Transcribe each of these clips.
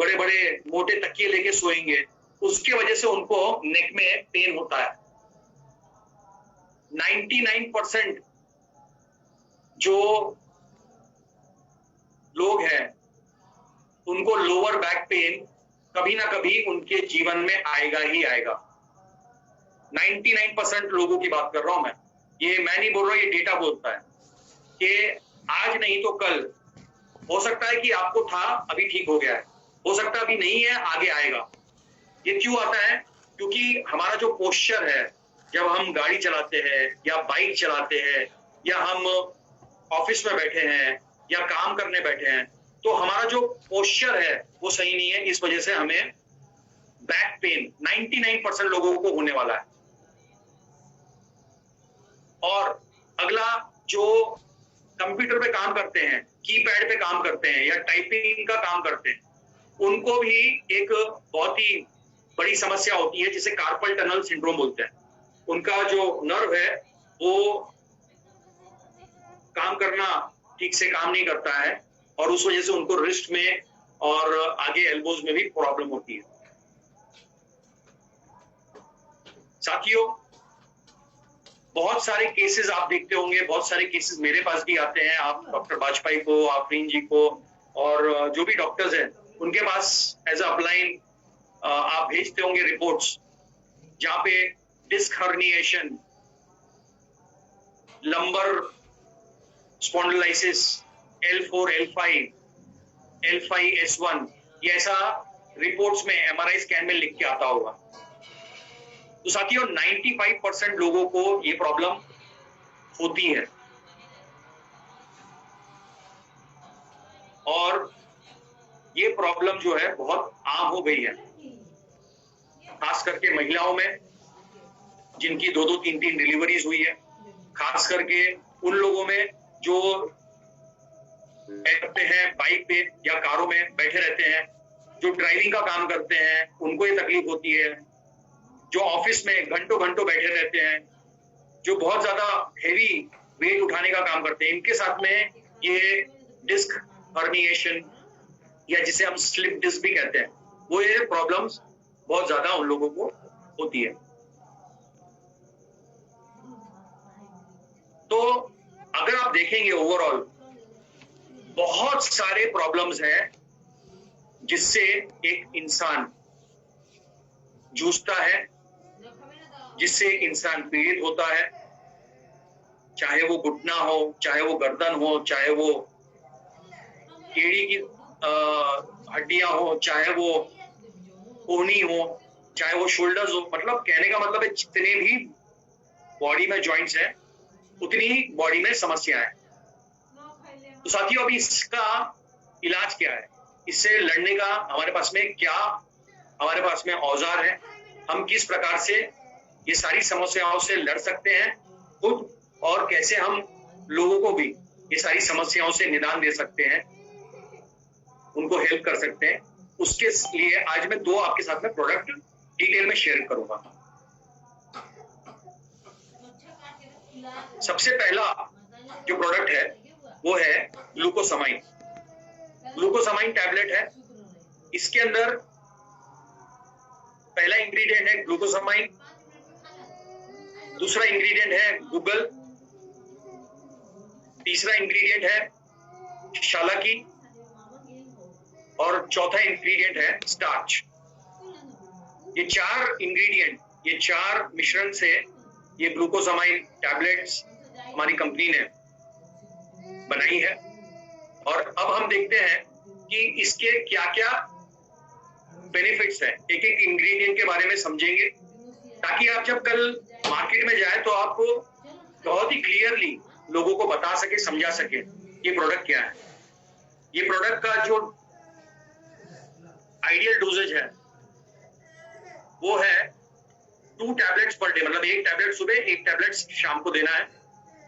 बड़े बड़े मोटे तकिए लेके सोएंगे, उसके वजह से उनको नेक में पेन होता है। 99% जो लोग हैं उनको लोअर बैक पेन कभी ना कभी उनके जीवन में आएगा ही आएगा। 99% लोगों की बात कर रहा हूं मैं, ये मैं नहीं बोल रहा, ये डेटा बोलता है कि आज नहीं तो कल हो सकता है कि आपको था, अभी ठीक हो गया है, हो सकता है अभी नहीं है, आगे आएगा। ये क्यों आता है? क्योंकि हमारा जो पोस्चर है, जब हम गाड़ी चलाते हैं या बाइक चलाते हैं या हम ऑफिस में बैठे हैं या काम करने बैठे हैं, तो हमारा जो पोस्चर है वो सही नहीं है, इस वजह से हमें बैक पेन 99% लोगों को होने वाला है। और अगला, जो कंप्यूटर पे काम करते हैं, कीपैड पे काम करते हैं या टाइपिंग का काम करते हैं, उनको भी एक बहुत ही बड़ी समस्या होती है जिसे कार्पल टनल सिंड्रोम बोलते हैं। उनका जो नर्व है वो काम करना ठीक से काम नहीं करता है और उस वजह से उनको रिस्ट में और आगे एल्बोज में भी प्रॉब्लम होती है। साथियों, बहुत सारे केसेस आप देखते होंगे, बहुत सारे केसेस मेरे पास भी आते हैं। आप डॉक्टर वाजपेयी को, आफरीन जी को और जो भी डॉक्टर्स हैं उनके पास एज अपलाइन आप भेजते होंगे रिपोर्ट्स, जहां पे disc herniation, lumbar spondylosis, L4, L5, L5S1, ये ऐसा रिपोर्ट्स में MRI स्कैन में लिख के आता होगा। तो साथियों, 95% लोगों को ये प्रॉब्लम होती है और ये प्रॉब्लम जो है बहुत आम हो गई है, खास करके महिलाओं में जिनकी 2-2, 3-3 डिलीवरीज हुई है, खास करके उन लोगों में जो बैठते हैं बाइक पे या कारों में बैठे रहते हैं, जो ड्राइविंग का काम करते हैं, उनको ये तकलीफ होती है, जो ऑफिस में घंटों घंटों बैठे रहते हैं, जो बहुत ज्यादा हेवी वेट उठाने का काम करते हैं, इनके साथ में ये डिस्क हर्निएशन या जिसे हम स्लिप डिस्क भी कहते हैं, वो ये प्रॉब्लम्स बहुत ज्यादा उन लोगों को होती है। तो अगर आप देखेंगे ओवरऑल बहुत सारे प्रॉब्लम्स हैं जिससे एक इंसान जूझता है, जिससे इंसान पीड़ित होता है, चाहे वो घुटना हो, चाहे वो गर्दन हो, चाहे वो एड़ी की हड्डियां हो, चाहे वो कोहनी हो, चाहे वो शोल्डर्स हो। मतलब कहने का मतलब है जितने भी बॉडी में जॉइंट्स हैं उतनी ही बॉडी में समस्या है। तो साथियों, अभी इसका इलाज क्या है? इससे लड़ने का हमारे पास में क्या हमारे पास में औजार है? हम किस प्रकार से ये सारी समस्याओं से लड़ सकते हैं खुद, और कैसे हम लोगों को भी ये सारी समस्याओं से निदान दे सकते हैं, उनको हेल्प कर सकते हैं। उसके लिए आज मैं 2 आपके साथ में प्रोडक्ट डिटेल में शेयर करूंगा। सबसे पहला जो प्रोडक्ट है वो है ग्लूकोसामाइन। ग्लूकोसामाइन टैबलेट है। इसके अंदर पहला इंग्रेडिएंट है ग्लूकोसामाइन, दूसरा इंग्रेडिएंट है गूगल, तीसरा इंग्रेडिएंट है शालाकी और चौथा इंग्रेडिएंट है स्टार्च। ये 4 इंग्रेडिएंट, ये 4 मिश्रण से ये ग्लूकोसामाइन टैबलेट्स हमारी कंपनी ने बनाई है। और अब हम देखते हैं कि इसके क्या क्या बेनिफिट्स हैं, एक एक इंग्रेडिएंट के बारे में समझेंगे, ताकि आप जब कल मार्केट में जाए तो आपको बहुत ही क्लियरली लोगों को बता सके, समझा सके ये प्रोडक्ट क्या है। ये प्रोडक्ट का जो आइडियल डोजेज है वो है 2 टैबलेट्स पर डे, मतलब 1 टैबलेट सुबह, 1 टैबलेट शाम को देना है।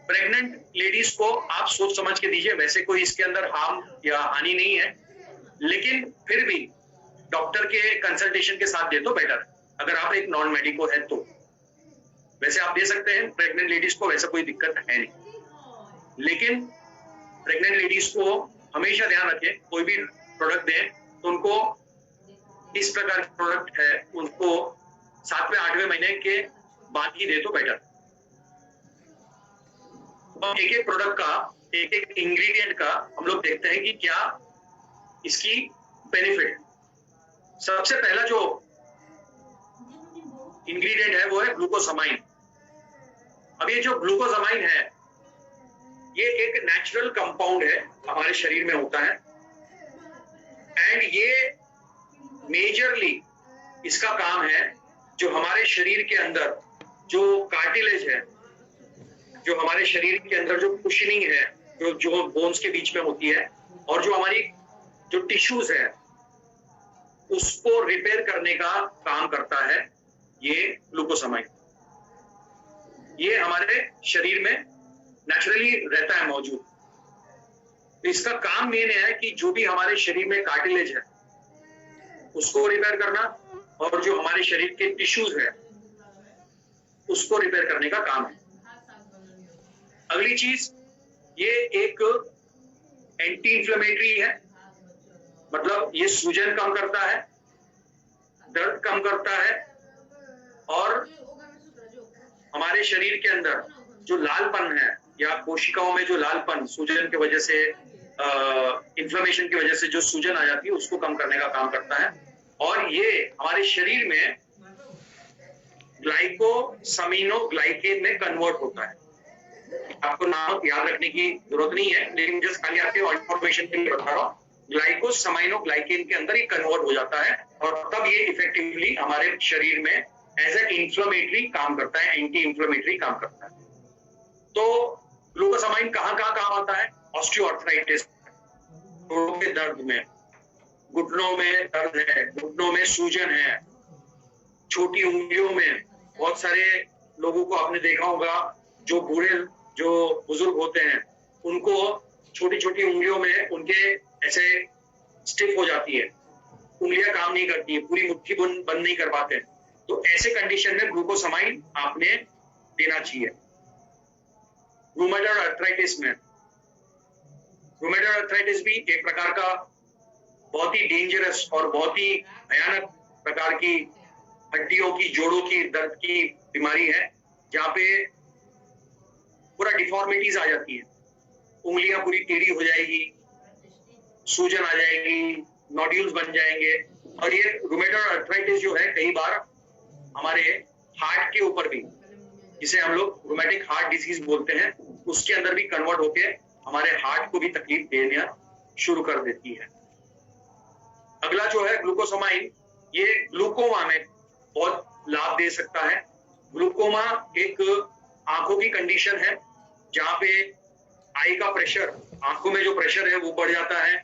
प्रेग्नेंट लेडीज को आप सोच समझ के दीजिए, वैसे कोई इसके अंदर हार्म या हानि नहीं है, लेकिन फिर भी डॉक्टर के कंसल्टेशन के साथ दे तो बेटर है, अगर आप एक नॉन मेडिको है तो। वैसे आप दे सकते हैं प्रेग्नेंट लेडीज को, वैसा कोई दिक्कत है नहीं, लेकिन प्रेग्नेंट लेडीज को हमेशा ध्यान रखें, कोई भी प्रोडक्ट दें तो उनको इस प्रकार के प्रोडक्ट है उनको 7वें 8वें महीने के बाद ही दे तो बेटर। और एक एक प्रोडक्ट का, एक एक इंग्रेडिएंट का हम लोग देखते हैं कि क्या इसकी बेनिफिट। सबसे पहला जो इंग्रेडिएंट है वो है ग्लूकोसामाइन। अब ये जो ग्लूकोसामाइन है ये एक नेचुरल कंपाउंड है, हमारे शरीर में होता है, एंड ये मेजरली इसका काम है जो हमारे शरीर के अंदर जो कार्टिलेज है, जो हमारे शरीर के अंदर जो कुशनिंग है, जो बोन्स के बीच में होती है, और जो हमारी जो टिश्यूज है उसको रिपेयर करने का काम करता है ये ग्लूकोसामाइन। ये हमारे शरीर में नेचुरली रहता है मौजूद। तो इसका काम मेन है कि जो भी हमारे शरीर में कार्टिलेज है उसको रिपेयर करना, और जो हमारे शरीर के टिश्यूज है उसको रिपेयर करने का काम है। अगली चीज, ये एक एंटी इंफ्लेमेटरी है, मतलब ये सूजन कम करता है, दर्द कम करता है, और हमारे शरीर के अंदर जो लालपन है या कोशिकाओं में जो लालपन सूजन की वजह से, इन्फ्लेमेशन की वजह से जो सूजन आ जाती है उसको कम करने का काम करता है। और ये हमारे शरीर में ग्लाइकोसामिनोग्लाइकेन में कन्वर्ट होता है। आपको नाम याद रखने की जरूरत नहीं है, लेकिन जस्ट खाली आपके इंफॉर्मेशन के लिए बता रहा हूँ, ग्लाइकोसामिनोग्लाइकेन के अंदर ये कन्वर्ट हो जाता है, और तब ये इफेक्टिवली हमारे शरीर में एज ए इंफ्लेमेटरी काम करता है, एंटी इंफ्लेमेटरी काम करता है। तो ग्लूकोसामाइन कहाँ कहाँ काम आता है? ऑस्टियोआर्थराइटिस, जोड़ों के दर्द में, घुटनों में दर्द है, घुटनों में सूजन है, छोटी उंगलियों में, बहुत सारे लोगों को आपने देखा होगा जो बूढ़े, जो बुजुर्ग होते हैं, उनको छोटी छोटी उंगलियों में उनके ऐसे स्टिफ हो जाती है, उंगलियां काम नहीं करती है, पूरी मुट्ठी बंद नहीं कर पाते। तो ऐसे कंडीशन में ग्लूकोसामाइन आपने देना चाहिए। रूमेटॉइड आर्थराइटिस में, रूमेटॉइड आर्थराइटिस भी एक प्रकार का बहुत ही डेंजरस और बहुत ही भयानक प्रकार की हड्डियों की, जोड़ों की दर्द की बीमारी है, जहां पे पूरा डिफॉर्मिटीज आ जाती है, उंगलियां पूरी टेढ़ी हो जाएगी, सूजन आ जाएगी, नोड्यूल्स बन जाएंगे। और ये रूमेटॉइड आर्थराइटिस जो है कई बार हमारे हार्ट के ऊपर भी, जिसे हम लोग रूमेटिक हार्ट डिजीज बोलते हैं, उसके अंदर भी कन्वर्ट होके हमारे हार्ट को भी तकलीफ देना शुरू कर देती है। अगला जो है ग्लूकोसामाइन, ये ग्लूकोमा में बहुत लाभ दे सकता है। ग्लूकोमा एक आंखों की कंडीशन है जहां पे आई का प्रेशर, आंखों में जो प्रेशर है वो बढ़ जाता है,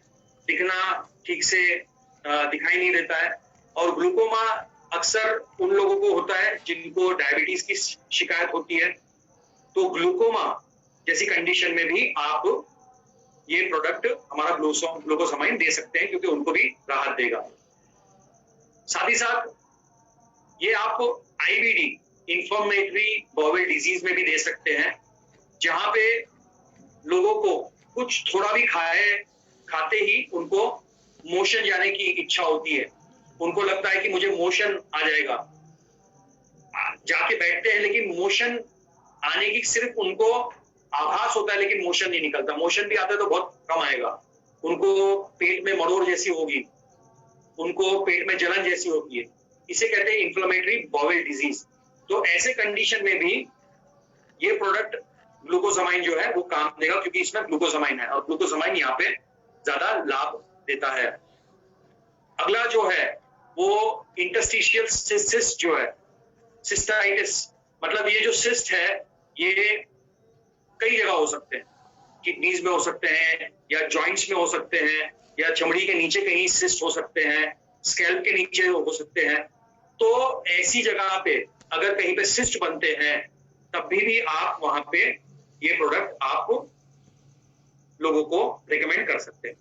दिखना ठीक से दिखाई नहीं देता है। और ग्लूकोमा अक्सर उन लोगों को होता है जिनको डायबिटीज की शिकायत होती है। तो ग्लूकोमा जैसी कंडीशन में भी आप ये प्रोडक्ट हमारा ग्लूकोसामाइन दे सकते हैं, क्योंकि उनको भी राहत देगा। साथ ही साथ ये आप आईबीडी, इंफ्लेमेटरी बाउल डिजीज में भी दे सकते हैं, जहां पे लोगों को कुछ थोड़ा भी खाते ही उनको मोशन जाने की इच्छा होती है, उनको लगता है कि मुझे मोशन आ जाएगा, जाके बैठते हैं लेकिन मोशन आने की सिर्फ उनको आभास होता है, लेकिन मोशन नहीं निकलता। मोशन भी आता है तो बहुत कम आएगा, उनको पेट में मरोड़ जैसी होगी, उनको पेट में जलन जैसी होती है, इसे कहते हैं इंफ्लेमेटरी बाउल डिजीज। तो ऐसे कंडीशन में भी ये प्रोडक्ट ग्लूकोसामाइन जो है वो काम देगा, क्योंकि इसमें ग्लूकोसामाइन है और ग्लूकोसामाइन यहाँ पे ज्यादा लाभ देता है। अगला जो है वो इंटरस्टिशियल सिस्ट जो है, सिस्टाइटिस, मतलब ये जो सिस्ट है ये कई जगह हो सकते हैं, किडनीज में हो सकते हैं, या जॉइंट्स में हो सकते हैं, या चमड़ी के नीचे कहीं सिस्ट हो सकते हैं, स्कैल्प के नीचे हो सकते हैं। तो ऐसी जगह पे अगर कहीं पे सिस्ट बनते हैं तब भी आप वहां पे ये प्रोडक्ट आप लोगों को रिकमेंड कर सकते हैं।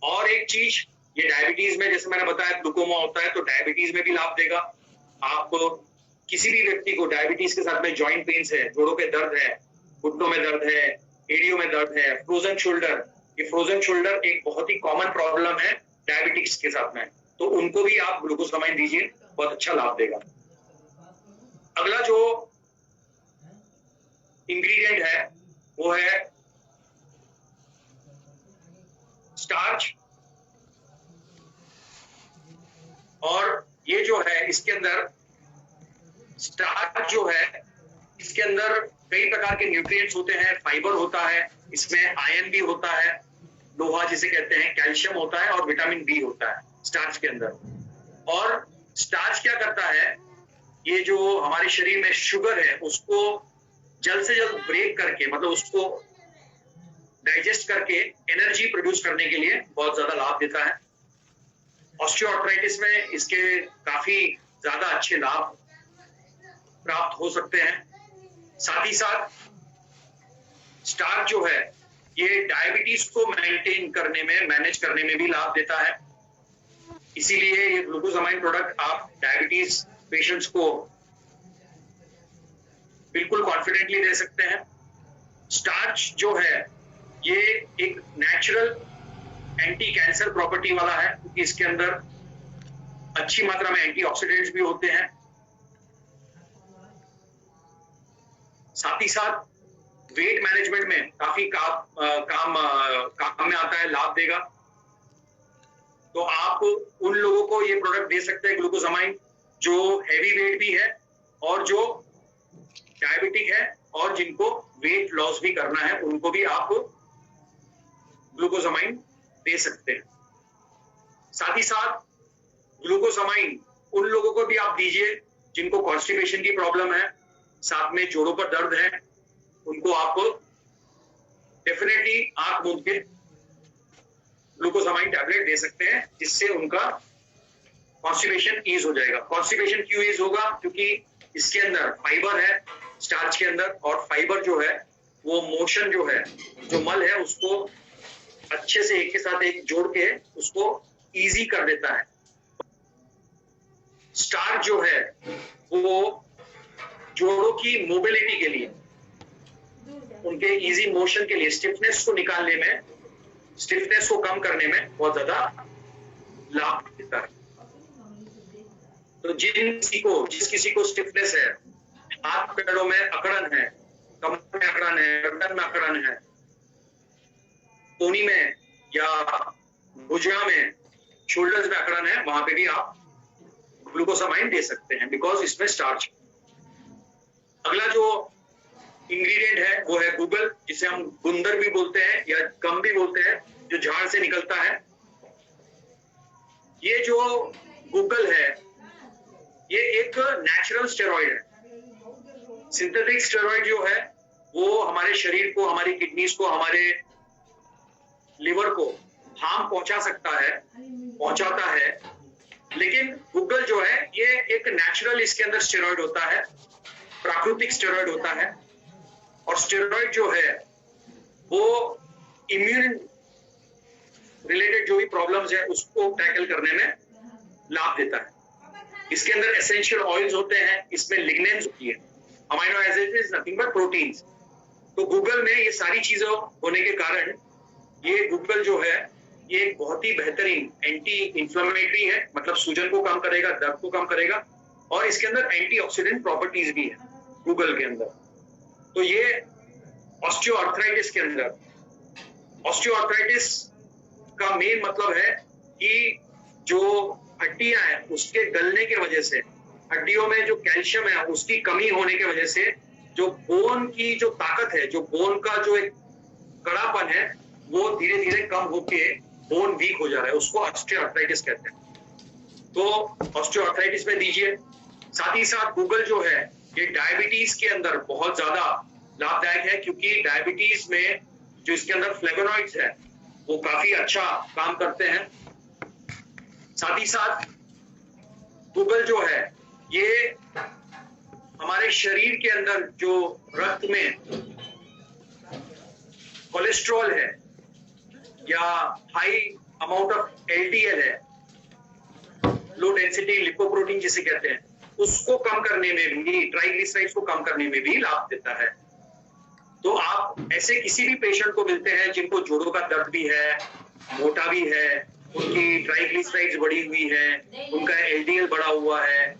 और एक चीज, ये डायबिटीज में जैसे मैंने बताया ग्लूकोमा होता है, तो डायबिटीज में भी लाभ देगा। आप किसी भी व्यक्ति को डायबिटीज के साथ में जॉइंट पेन्स है, जोड़ों के दर्द है, घुटनों में दर्द है, एड़ियों में दर्द है, फ्रोजन शोल्डर, ये फ्रोजन शोल्डर एक बहुत ही कॉमन प्रॉब्लम है डायबिटिक्स के साथ में, तो उनको भी आप ग्लूकोसामाइन दीजिए, बहुत अच्छा लाभ देगा। अगला जो इंग्रेडिएंट है वो है स्टार्च, और ये जो है इसके अंदर स्टार्च जो है इसके अंदर कई प्रकार के न्यूट्रिएंट्स होते हैं, फाइबर होता है, इसमें आयरन भी होता है, लोहा जिसे कहते हैं, कैल्शियम होता है और विटामिन बी होता है स्टार्च के अंदर। और स्टार्च क्या करता है, ये जो हमारे शरीर में शुगर है उसको जल्द से जल्द ब्रेक करके, मतलब उसको डाइजेस्ट करके एनर्जी प्रोड्यूस करने के लिए बहुत ज्यादा लाभ देता है। ऑस्टियोआर्थराइटिस में इसके काफी ज्यादा अच्छे लाभ प्राप्त हो सकते हैं। साथ ही साथ स्टार्च जो है ये डायबिटीज को मेंटेन करने में, मैनेज करने में भी लाभ देता है। इसीलिए ये ग्लूकोसामाइन प्रोडक्ट आप डायबिटीज पेशेंट्स को बिल्कुल कॉन्फिडेंटली दे सकते हैं। स्टार्च जो है ये एक नेचुरल एंटी कैंसर प्रॉपर्टी वाला है, क्योंकि इसके अंदर अच्छी मात्रा में एंटीऑक्सीडेंट्स भी होते हैं। साथ ही साथ वेट मैनेजमेंट में काफी काम में आता है, लाभ देगा। तो आप उन लोगों को ये प्रोडक्ट दे सकते हैं ग्लूकोसामाइन जो हैवी वेट भी है और जो डायबिटिक है और जिनको वेट लॉस भी करना है, उनको भी आप ग्लूकोसामाइन दे सकते हैं। साथ ही साथ ग्लूकोसामाइन उन लोगों को भी आप दीजिए जिनको कॉन्स्टिपेशन की प्रॉब्लम है, साथ में जोड़ों पर दर्द है, उनको आप डेफिनेटली आंख मूंद के ग्लूकोसामाइन टैबलेट दे सकते हैं, जिससे उनका कॉन्स्टिपेशन ईज हो जाएगा। कॉन्स्टिपेशन क्यों ईज होगा? क्योंकि इसके अंदर फाइबर है स्टार्च के अंदर, और फाइबर जो है वो मोशन जो है, जो मल है उसको अच्छे से एक के साथ एक जोड़ के उसको इजी कर देता है। स्टार्च जो है वो जोड़ों की मोबिलिटी के लिए, उनके इजी मोशन के लिए, स्टिफनेस को निकालने में, स्टिफनेस को कम करने में बहुत ज्यादा लाभ देता है। तो जिस किसी को स्टिफनेस है, हाथ पैरों में अकड़न है, कमर में अकड़न है, गर्दन में अकड़न है, कोहनी में या भुजा में, शोल्डर्स में अकड़न है, वहां पे भी आप ग्लूकोसामाइन दे सकते हैं, बिकॉज इसमें स्टार्च। अगला जो इंग्रेडिएंट है वो है गूगल, जिसे हम गुंदर भी बोलते हैं या गम भी बोलते हैं, जो झाड़ से निकलता है। ये जो गूगल है ये एक नेचुरल स्टेरॉइड है। सिंथेटिक स्टेरॉइड जो है वो हमारे शरीर को, हमारी किडनीज को, हमारे लिवर को हार्म पहुंचा सकता है, पहुंचाता है। लेकिन गूगल जो है ये एक नेचुरल, इसके अंदर स्टेरॉइड होता है, प्राकृतिक स्टेरॉइड होता है। और स्टेरॉइड जो है वो इम्यून रिलेटेड जो भी प्रॉब्लम्स है उसको टैकल करने में लाभ देता है। इसके अंदर एसेंशियल ऑयल्स होते हैं, इसमें लिग्नेंस होती है, amino acids is nothing but proteins. तो गूगल में ये सारी चीजों होने के कारण ये गूगल जो है ये एक बहुत ही बेहतरीन एंटी इंफ्लेमेटरी है, मतलब सूजन को कम करेगा, दर्द को कम करेगा, और इसके अंदर एंटीऑक्सीडेंट प्रॉपर्टीज भी है गूगल के अंदर। तो ये ऑस्टियोआर्थराइटिस के अंदर, ऑस्टियोआर्थराइटिस का मेन मतलब है कि जो हड्डियां हैं उसके गलने के वजह से, हड्डियों में जो कैल्शियम है उसकी कमी होने की वजह से जो बोन की जो ताकत है, जो बोन का जो एक कड़ापन है, वो धीरे धीरे कम होके बोन वीक हो जा रहा है, उसको ऑस्टियोआर्थराइटिस कहते हैं। तो ऑस्टियोआर्थराइटिस में दीजिए। साथ ही साथ गूगल जो है ये डायबिटीज के अंदर बहुत ज्यादा लाभदायक है, क्योंकि डायबिटीज में जो इसके अंदर फ्लेवोनॉइड्स है वो काफी अच्छा काम करते हैं। साथ ही साथ गूगल जो है ये हमारे शरीर के अंदर जो रक्त में कोलेस्ट्रॉल है या हाई अमाउंट ऑफ एलडीएल है, लो डेंसिटी लिपोप्रोटीन जिसे कहते हैं, उसको कम करने में भी, ट्राइग्लिसराइड्स को कम करने में भी लाभ देता है। तो आप ऐसे किसी भी पेशेंट को मिलते हैं जिनको जोड़ों का दर्द भी है, मोटा भी है, उनकी ट्राइग्लिसराइड्स बढ़ी हुई है, उनका एलडीएल बढ़ा हुआ है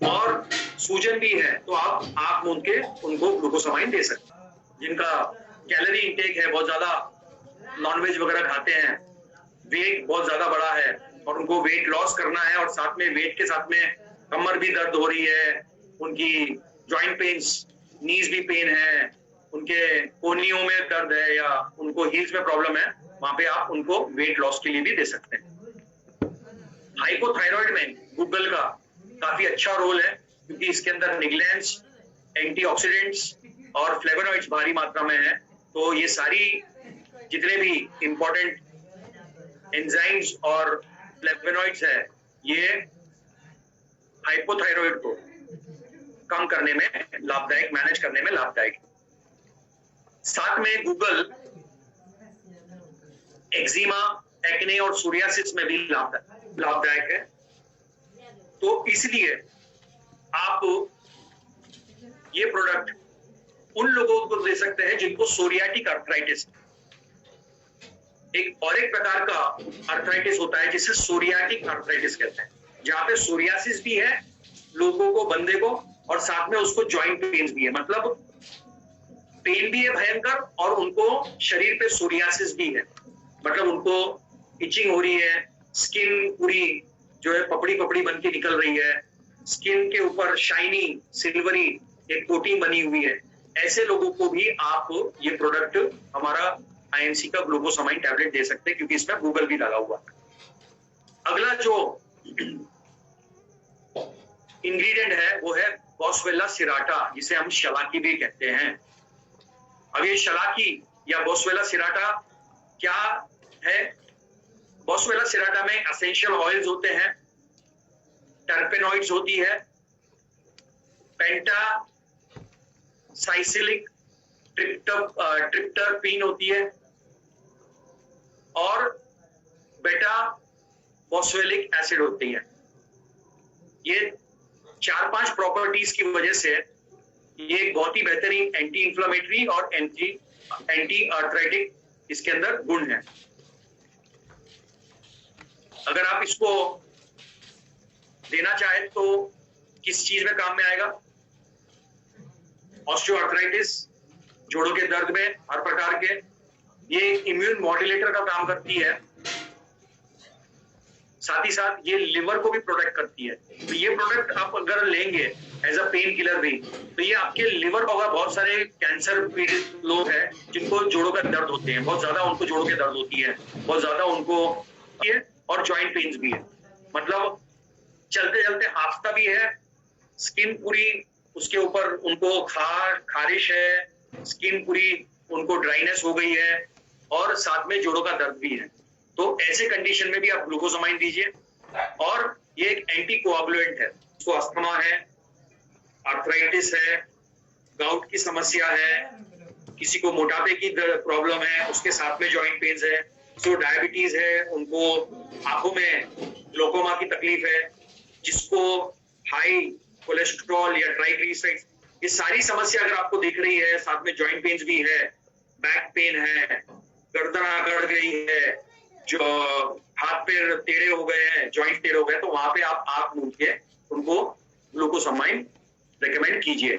और सूजन भी है, तो आप आंख मूंद के उनको ग्लूकोसामाइन दे सकते हैं। जिनका कैलोरी इंटेक है, बहुत ज्यादा नॉनवेज वगैरह खाते हैं, वेट बहुत ज्यादा बड़ा है और उनको वेट लॉस करना है और साथ में वेट के साथ में कमर भी दर्द हो रही है, उनकी जॉइंट पेन्स, नीज भी पेन है, उनके कोहनियों में दर्द है या उनको हील्स में प्रॉब्लम है, वहां पे आप उनको वेट लॉस के लिए भी दे सकते हैं। हाइपोथायराइड में गूगल का काफी अच्छा रोल है क्योंकि इसके अंदर निग्लेंस, एंटीऑक्सीडेंट्स और फ्लेवोनॉइड्स भारी मात्रा में है, तो ये सारी जितने भी इंपॉर्टेंट एंजाइम्स और फ्लेवोनॉइड्स है, ये हाइपोथायराइड को कम करने में लाभदायक, मैनेज करने में लाभदायक। साथ में गूगल एक्जिमा, एक्ने और सोरियासिस में भी लाभदायक है। तो इसलिए आप ये प्रोडक्ट उन लोगों को दे सकते हैं जिनको सोरियाटिक अर्थराइटिस, एक प्रकार का अर्थराइटिस होता है जिसे सोरियाटिक अर्थराइटिस कहते हैं, जहां पे सोरियासिस भी है लोगों को, बंदे को, और साथ में उसको जॉइंट पेन्स भी है, मतलब पेन भी है भयंकर और उनको शरीर पे सोरियासिस भी है, मतलब उनको इचिंग हो रही है, स्किन पूरी जो है पपड़ी पपड़ी बन के निकल रही है, स्किन के ऊपर शाइनी सिल्वरी एक कोटिंग बनी हुई है। ऐसे लोगों को भी आप ये प्रोडक्ट हमारा आईएमसी का ग्लूकोसामाइन टैबलेट दे सकते हैं क्योंकि इसमें गूगल भी लगा हुआ है। अगला जो इंग्रेडिएंट है वो है बॉसवेला सिराटा, जिसे हम शलाकी भी कहते हैं। अब ये शलाकी या बॉसवेला सिराटा क्या है? बॉसवेला सिराटा में एसेंशियल ऑयल्स होते हैं, टर्पेनॉइड्स होती है, पेंटा साइसिलिक ट्रिप्टरपीन होती है और बेटा बॉसवेलिक एसिड होती है। ये 4-5 प्रॉपर्टीज की वजह से ये एक बहुत ही बेहतरीन एंटी इंफ्लेमेटरी और एंटी आर्थराइटिक इसके अंदर गुण है। अगर आप इसको देना चाहें तो किस चीज में काम में आएगा? ऑस्टियोआर्थराइटिस, जोड़ों के दर्द में हर प्रकार के। ये इम्यून मॉड्यूलेटर का काम करती है, साथ ही साथ ये लिवर को भी प्रोटेक्ट करती है। तो ये प्रोडक्ट आप अगर लेंगे एज अ पेन किलर भी, तो ये आपके लिवर का होगा। बहुत सारे कैंसर पीड़ित लोग हैं जिनको जोड़ों का दर्द होते हैं, बहुत ज्यादा उनको जोड़ों के दर्द होती है, बहुत ज्यादा उनको और जॉइंट पेन्स भी है, मतलब चलते चलते हाफता भी है, स्किन पूरी उसके ऊपर उनको खारिश है, स्किन पूरी उनको ड्राइनेस हो गई है और साथ में जोड़ों का दर्द भी है। तो ऐसे कंडीशन में भी आप ग्लूकोसामाइन दीजिए। और ये एक एंटी कोआगुलेंट है, उसको अस्थमा है, आर्थराइटिस है, गाउट की समस्या है, किसी को मोटापे की प्रॉब्लम है, उसके साथ में जॉइंट पेन्स है, जो डायबिटीज है, उनको आंखों में ग्लोकोमा की तकलीफ है, जिसको हाई कोलेस्ट्रॉल या ट्राइग्लिसराइड्स, ये सारी समस्या अगर आपको दिख रही है, साथ में जॉइंट पेन्स भी है, बैक पेन है, गर्दन अकड़ गई है, जो हाथ पैर टेढ़े हो गए हैं, जॉइंट टेढ़े हो गए, तो वहां पे आप आंख मूंद के उनको ग्लूकोसामाइन रेकमेंड कीजिए।